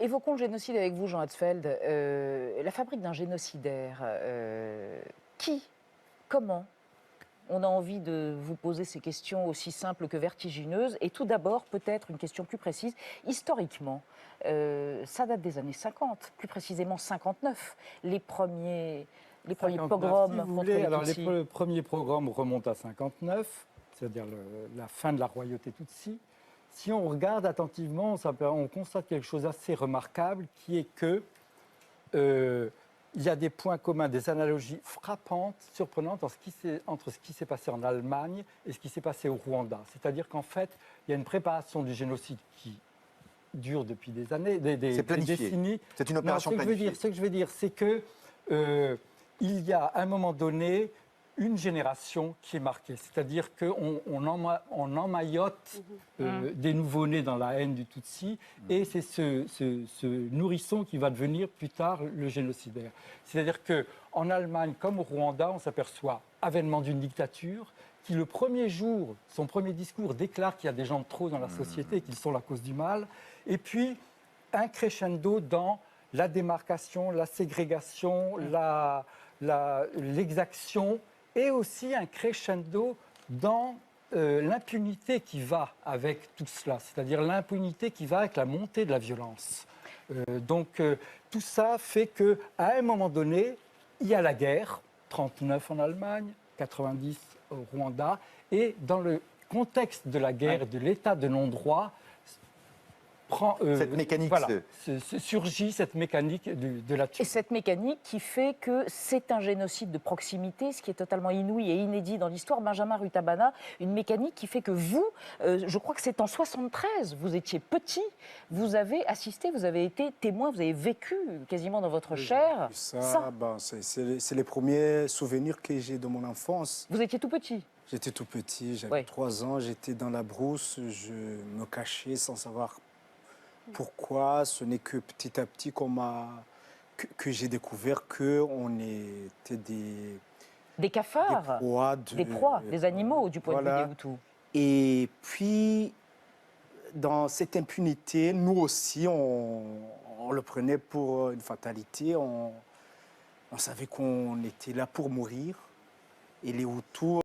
Évoquons le génocide avec vous, Jean Hatzfeld. La fabrique d'un génocidaire, qui, comment? On a envie de vous poser ces questions aussi simples que vertigineuses. Et tout d'abord, peut-être une question plus précise. Historiquement, ça date des années 50, plus précisément 59, les premiers 59, pogroms si vous contre voulez. les Alors, Tutsis. les premiers pogroms remontent à 59, c'est-à-dire la fin de la royauté Tutsi. Si on regarde attentivement, on constate quelque chose d'assez remarquable, qui est que il y a des points communs, des analogies frappantes, surprenantes entre ce qui s'est passé en Allemagne et ce qui s'est passé au Rwanda. C'est-à-dire qu'en fait, il y a une préparation du génocide qui dure depuis des années, des décennies. C'est une opération planifiée. Ce que je veux dire, c'est que il y a à un moment donné une génération qui est marquée. C'est-à-dire qu'on emmaillote des nouveau-nés dans la haine du Tutsi, et c'est ce nourrisson qui va devenir plus tard le génocidaire. C'est-à-dire qu'en Allemagne, comme au Rwanda, on s'aperçoit, avènement d'une dictature, qui le premier jour, son premier discours, déclare qu'il y a des gens de trop dans la société, qu'ils sont la cause du mal, et puis un crescendo dans la démarcation, la ségrégation, l'exaction, et aussi un crescendo dans l'impunité qui va avec tout cela, c'est-à-dire l'impunité qui va avec la montée de la violence. Tout ça fait qu'à un moment donné, il y a la guerre, 39 en Allemagne, 90 au Rwanda, et dans le contexte de la guerre et de l'état de non-droit, cette mécanique surgit cette mécanique de la tuerie. Et cette mécanique qui fait que c'est un génocide de proximité, ce qui est totalement inouï et inédit dans l'histoire. Benjamin Rutabana, une mécanique qui fait que vous, je crois que c'est en 73, vous étiez petit, vous avez assisté, vous avez été témoin, vous avez vécu quasiment dans votre chair. C'est les premiers souvenirs que j'ai de mon enfance. Vous étiez tout petit? J'étais tout petit, j'avais 3 ans, j'étais dans la brousse, je me cachais sans savoir pourquoi. Ce n'est que petit à petit que j'ai découvert qu'on était des cafards, des proies, des animaux du point de vue des Hutus. Et puis, dans cette impunité, nous aussi, on le prenait pour une fatalité. On savait qu'on était là pour mourir. Et les Hutus